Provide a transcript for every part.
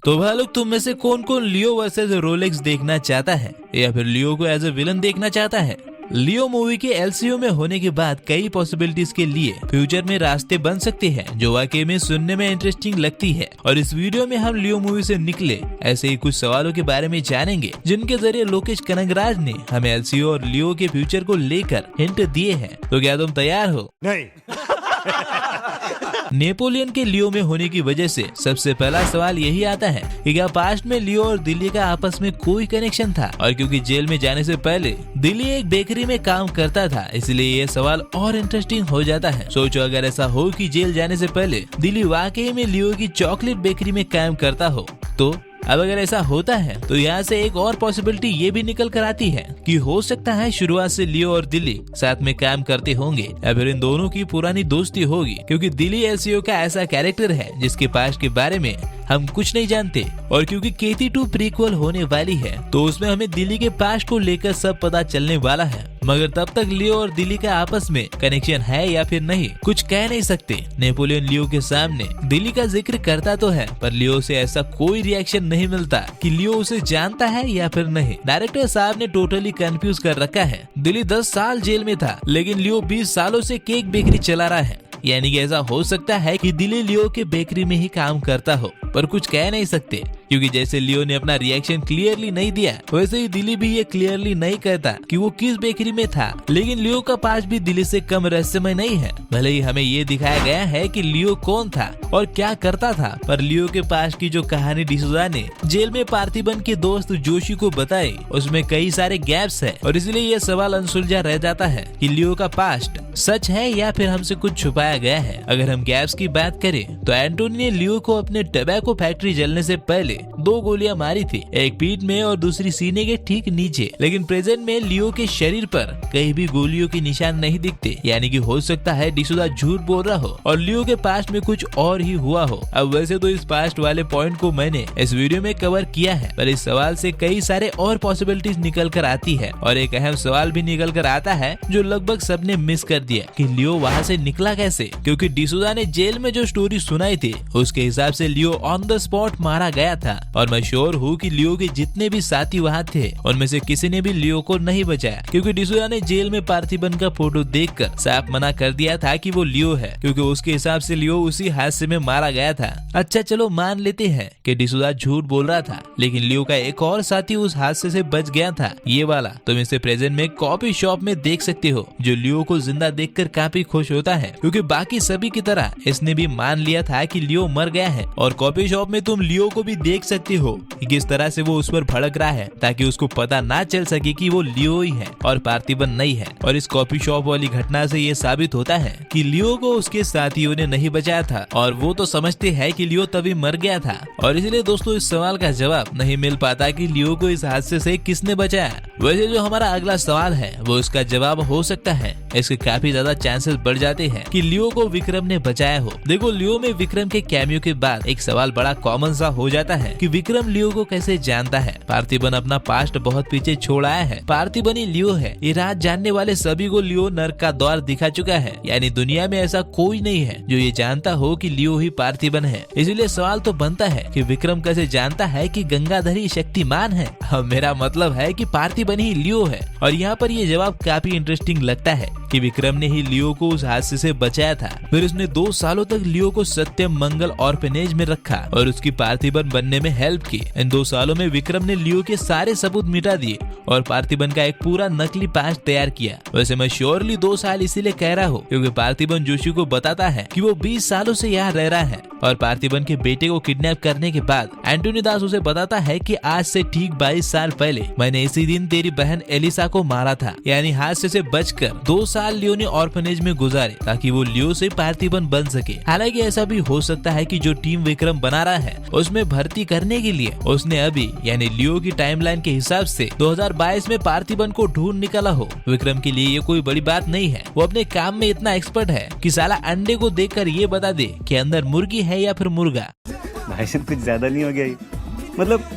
तो भाई लोग, तुम में से कौन कौन लियो वर्सेस रोलेक्स देखना चाहता है या फिर लियो को एज ए विलन देखना चाहता है? लियो मूवी के एलसीयू में होने के बाद कई पॉसिबिलिटीज के लिए फ्यूचर में रास्ते बन सकते हैं, जो वाकई में सुनने में इंटरेस्टिंग लगती है। और इस वीडियो में हम लियो मूवी से निकले ऐसे ही कुछ सवालों के बारे में जानेंगे, जिनके जरिए लोकेश कनगराज ने हमें एलसीयू और लियो के फ्यूचर को लेकर हिंट दिए हैं। तो क्या तुम तैयार हो? नहीं। नेपोलियन के लियो में होने की वजह से सबसे पहला सवाल यही आता है कि क्या पास्ट में लियो और दिल्ली का आपस में कोई कनेक्शन था? और क्योंकि जेल में जाने से पहले दिल्ली एक बेकरी में काम करता था, इसलिए ये सवाल और इंटरेस्टिंग हो जाता है। सोचो, अगर ऐसा हो कि जेल जाने से पहले दिल्ली वाकई में लियो की चॉकलेट बेकरी में काम करता हो, तो अब अगर ऐसा होता है तो यहाँ से एक और पॉसिबिलिटी ये भी निकल कर आती है कि हो सकता है शुरुआत से लियो और दिल्ली साथ में काम करते होंगे या फिर इन दोनों की पुरानी दोस्ती होगी, क्योंकि दिल्ली एलसीयू का ऐसा कैरेक्टर है जिसके पास्ट के बारे में हम कुछ नहीं जानते। और क्योंकि केटी 2 प्रीक्वल होने वाली है, तो उसमें हमें दिल्ली के पास्ट को लेकर सब पता चलने वाला है। मगर तब तक लियो और दिल्ली का आपस में कनेक्शन है या फिर नहीं, कुछ कह नहीं सकते। नेपोलियन लियो के सामने दिल्ली का जिक्र करता तो है, पर लियो से ऐसा कोई रिएक्शन नहीं मिलता कि लियो उसे जानता है या फिर नहीं। डायरेक्टर साहब ने टोटली कंफ्यूज कर रखा है। दिल्ली 10 साल जेल में था, लेकिन लियो 20 सालों से केक बेकरी चला रहा है। यानी कि ऐसा हो सकता है कि दिल्ली लियो के बेकरी में ही काम करता हो, पर कुछ कह नहीं सकते, क्योंकि जैसे लियो ने अपना रिएक्शन क्लियरली नहीं दिया, वैसे ही दिल्ली भी ये क्लियरली नहीं कहता कि वो किस बेकरी में था। लेकिन लियो का पास्ट भी दिल्ली से कम रहस्यमय नहीं है। भले ही हमें ये दिखाया गया है कि लियो कौन था और क्या करता था, पर लियो के पास्ट की जो कहानी डिसूजा ने जेल में पार्थिबन के दोस्त जोशी को बताई, उसमें कई सारे गैप्स है, और इसलिए ये सवाल अनसुलझा रह जाता है कि लियो का पास्ट सच है या फिर हमसे कुछ छुपाया गया है। अगर हम गैप्स की बात करें तो एंटोनी ने लियो को अपने टबैको फैक्ट्री जलने से पहले 2 गोलियां मारी थी, एक पीठ में और दूसरी सीने के ठीक नीचे। लेकिन प्रेजेंट में लियो के शरीर पर कहीं भी गोलियों के निशान नहीं दिखते, यानी कि हो सकता है डिसूजा झूठ बोल रहा हो और लियो के पास्ट में कुछ और ही हुआ हो। अब वैसे तो इस पास्ट वाले पॉइंट को मैंने इस वीडियो में कवर किया है, पर इस सवाल से कई सारे और पॉसिबिलिटीज निकल कर आती है, और एक अहम सवाल भी निकल कर आता है जो लगभग सबने मिस कर दिया कि लियो वहाँ से निकला कैसे। क्योंकि डिसूजा ने जेल में जो स्टोरी सुनाई थी, उसके हिसाब से लियो ऑन द स्पॉट मारा गया था, और मैं श्योर हूँ कि लियो के जितने भी साथी वहाँ थे, उनमें से किसी ने भी लियो को नहीं बचाया, क्योंकि डिसूजा ने जेल में पार्थिबन का फोटो देखकर साफ मना कर दिया था कि वो लियो है, क्योंकि उसके हिसाब से लियो उसी हादसे में मारा गया था। अच्छा चलो मान लेते हैं कि डिसूजा झूठ बोल रहा था, लेकिन लियो का एक और साथी उस हादसे से बच गया था, ये वाला। तुम इसे प्रेजेंट में कॉफी शॉप में देख सकते हो, जो लियो को जिंदा देखकर काफी खुश होता है, क्योंकि बाकी सभी की तरह इसने भी मान लिया था कि लियो मर गया है। और कॉफी शॉप में तुम लियो को भी देख सकते हो कि किस तरह से वो उस पर भड़क रहा है, ताकि उसको पता ना चल सके कि वो लियो ही है और पार्थिबन नहीं है। और इस कॉफी शॉप वाली घटना से ये साबित होता है कि लियो को उसके साथियों ने नहीं बचाया था, और वो तो समझते हैं कि लियो तभी मर गया था। और इसलिए दोस्तों, इस सवाल का जवाब नहीं मिल पाता कि लियो को इस हादसे से किसने बचाया। वैसे जो हमारा अगला सवाल है वो इसका जवाब हो सकता है। इसके काफी ज्यादा चांसेस बढ़ जाते हैं कि लियो को विक्रम ने बचाया हो। देखो, लियो में विक्रम के कैमियो के बाद एक सवाल बड़ा कॉमन सा हो जाता है कि विक्रम लियो को कैसे जानता है। पार्थिबन अपना पास्ट बहुत पीछे छोड़ आया है, पार्थिबन ही लियो है। ये राज जानने वाले सभी को लियो नर्क का द्वार दिखा चुका है, यानी दुनिया में ऐसा कोई नहीं है जो ये जानता हो कि लियो ही पार्थिबन है। इसलिए सवाल तो बनता है कि विक्रम कैसे जानता है कि गंगाधरी शक्तिमान है। मेरा मतलब है कि पार्थिबन ही लियो है। और यहाँ पर ये जवाब काफी इंटरेस्टिंग लगता है कि विक्रम ने ही लियो को उस हादसे से बचाया था। फिर उसने 2 सालों तक लियो को सत्यम मंगल ऑर्फनेज में रखा और उसकी पार्थिबन बनने में हेल्प की। इन 2 सालों में विक्रम ने लियो के सारे सबूत मिटा दिए और पार्थिबन का एक पूरा नकली पास्ट तैयार किया। वैसे मैं श्योरली 2 साल इसीलिए कह रहा हूँ क्योंकि पार्थिबन जोशी को बताता है कि वो 20 सालों से यहाँ रह रहा है, और पार्थिबन के बेटे को किडनैप करने के बाद एंटोनी दास उसे बताता है कि आज से ठीक 22 साल पहले मैंने इसी दिन तेरी बहन एलिसा को मारा था। यानी हादसे से बचकर 2 साल लियो ने ऑर्फनेज में गुजारे ताकि वो लियो से पार्थिबन बन सके। हालांकि ऐसा भी हो सकता है कि जो टीम विक्रम बना रहा है उसमें भर्ती करने के लिए उसने अभी यानी लियो की टाइमलाइन के हिसाब से 2022 में पार्थिबन को ढूंढ निकाला हो। विक्रम के लिए ये कोई बड़ी बात नहीं है, वो अपने काम में इतना एक्सपर्ट है कि साला अंडे को देखकर ये बता दे कि अंदर मुर्गी है या फिर मुर्गा। भाई साहब कुछ ज्यादा नहीं हो गया ये? मतलब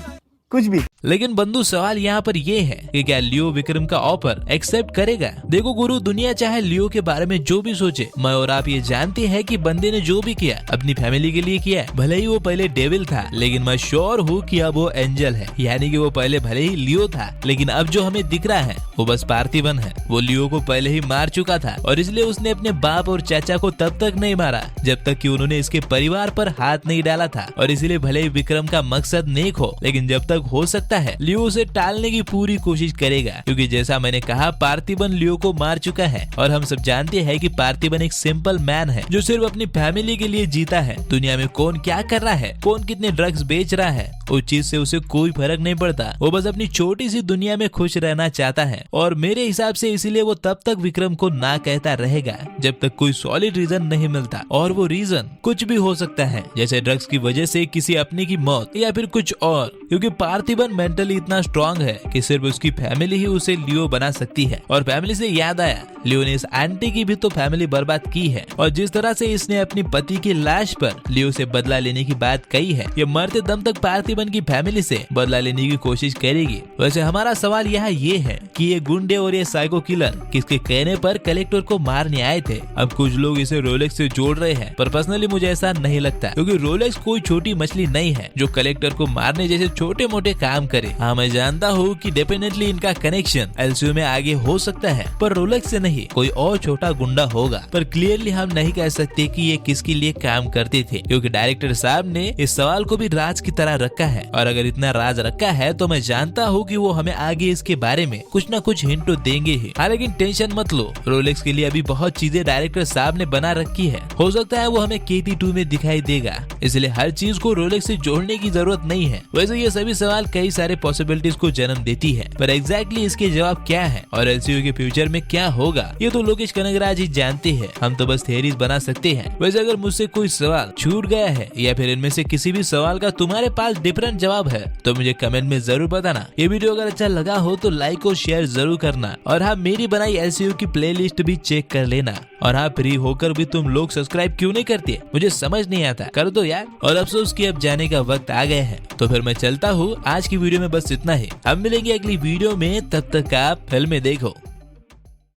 कुछ भी। लेकिन बंधु सवाल यहाँ पर ये है कि क्या लियो विक्रम का ऑफर एक्सेप्ट करेगा? देखो गुरु, दुनिया चाहे लियो के बारे में जो भी सोचे, मैं और आप ये जानते हैं कि बंदे ने जो भी किया अपनी फैमिली के लिए किया। भले ही वो पहले डेविल था, लेकिन मैं श्योर हूँ कि अब वो एंजल है। यानी कि वो पहले भले ही लियो था, लेकिन अब जो हमें दिख रहा है वो बस पार्थिवन है। वो लियो को पहले ही मार चुका था और इसलिए उसने अपने बाप और चाचा को तब तक नहीं मारा जब तक कि उन्होंने इसके परिवार पर हाथ नहीं डाला था। और इसीलिए भले ही विक्रम का मकसद नेक हो, लेकिन जब तक हो सकता है लियो उसे टालने की पूरी कोशिश करेगा, क्योंकि जैसा मैंने कहा पार्थिवन लियो को मार चुका है और हम सब जानते हैं कि पार्थिवन एक सिंपल मैन है जो सिर्फ अपनी फैमिली के लिए जीता है। दुनिया में कौन क्या कर रहा है, कौन कितने ड्रग्स बेच रहा है, उस चीज से उसे कोई फर्क नहीं पड़ता। वो बस अपनी छोटी सी दुनिया में खुश रहना चाहता है और मेरे हिसाब से इसीलिए वो तब तक विक्रम को ना कहता रहेगा जब तक कोई सॉलिड रीजन नहीं मिलता। और वो रीजन कुछ भी हो सकता है, जैसे ड्रग्स की वजह से किसी अपने की मौत या फिर कुछ और, क्योंकि पार्थिवन मेंटली इतना स्ट्रांग है कि सिर्फ उसकी फैमिली ही उसे लियो बना सकती है। और फैमिली से याद आया, लियो ने इस आंटी की भी तो फैमिली बर्बाद की है और जिस तरह से इसने अपनी पति की लाश पर लियो से बदला लेने की बात कही है, ये मरते दम तक पार्थिवन की फैमिली से बदला लेने की कोशिश करेगी। वैसे हमारा सवाल यहाँ ये है कि ये गुंडे और ये साइको किलर किसके कहने पर कलेक्टर को मारने आए थे? अब कुछ लोग इसे रोलेक्स से जोड़ रहे हैं, पर पर्सनली मुझे ऐसा नहीं लगता, क्योंकि रोलेक्स कोई छोटी मछली नहीं है जो कलेक्टर को मारने जैसे छोटे मोटे काम करे। हाँ, मैं जानता हूँ कि डेफिनेटली इनका कनेक्शन एलसीयू में आगे हो सकता है, पर रोलेक्स से नहीं, कोई और छोटा गुंडा होगा। पर क्लियरली हम नहीं कह सकते कि ये किसके लिए काम करते थे, क्योंकि डायरेक्टर साहब ने इस सवाल को भी राज की तरह रखा है। और अगर इतना राज रखा है तो मैं जानता हूँ कि वो हमें आगे इसके बारे में कुछ न कुछ हिंट तो देंगे ही। हालांकि टेंशन मत लो, रोलेक्स के लिए अभी बहुत चीजें डायरेक्टर साहब ने बना रखी है। हो सकता है वो हमें KT2 में दिखाई देगा, इसलिए हर चीज को रोलेक्स से जोड़ने की जरूरत नहीं है। वैसे ये सभी सवाल कई सारे पॉसिबिलिटीज को जन्म देती है, पर एग्जैक्टली इसके जवाब क्या है और एलसीयू के फ्यूचर में क्या होगा ये तो लोकेश कनगराज ही जानते हैं। हम तो बस थियरीज बना सकते हैं। वैसे अगर मुझसे कोई सवाल छूट गया है या फिर इनमें से किसी भी सवाल का तुम्हारे पास डिफरेंट जवाब है तो मुझे कमेंट में जरूर बताना। ये वीडियो अगर अच्छा लगा हो तो लाइक और शेयर जरूर करना। और हाँ, मेरी बनाई एलसीयू की प्लेलिस्ट भी चेक कर लेना। और हाँ, फ्री होकर भी तुम लोग सब्सक्राइब क्यों नहीं करते, मुझे समझ नहीं आता, कर दो यार। और अफसोस कि अब जाने का वक्त आ गया है, तो फिर मैं चलता हूँ। आज की वीडियो में बस इतना ही। हम मिलेंगे अगली वीडियो में, तब तक आप फिल्में देखो।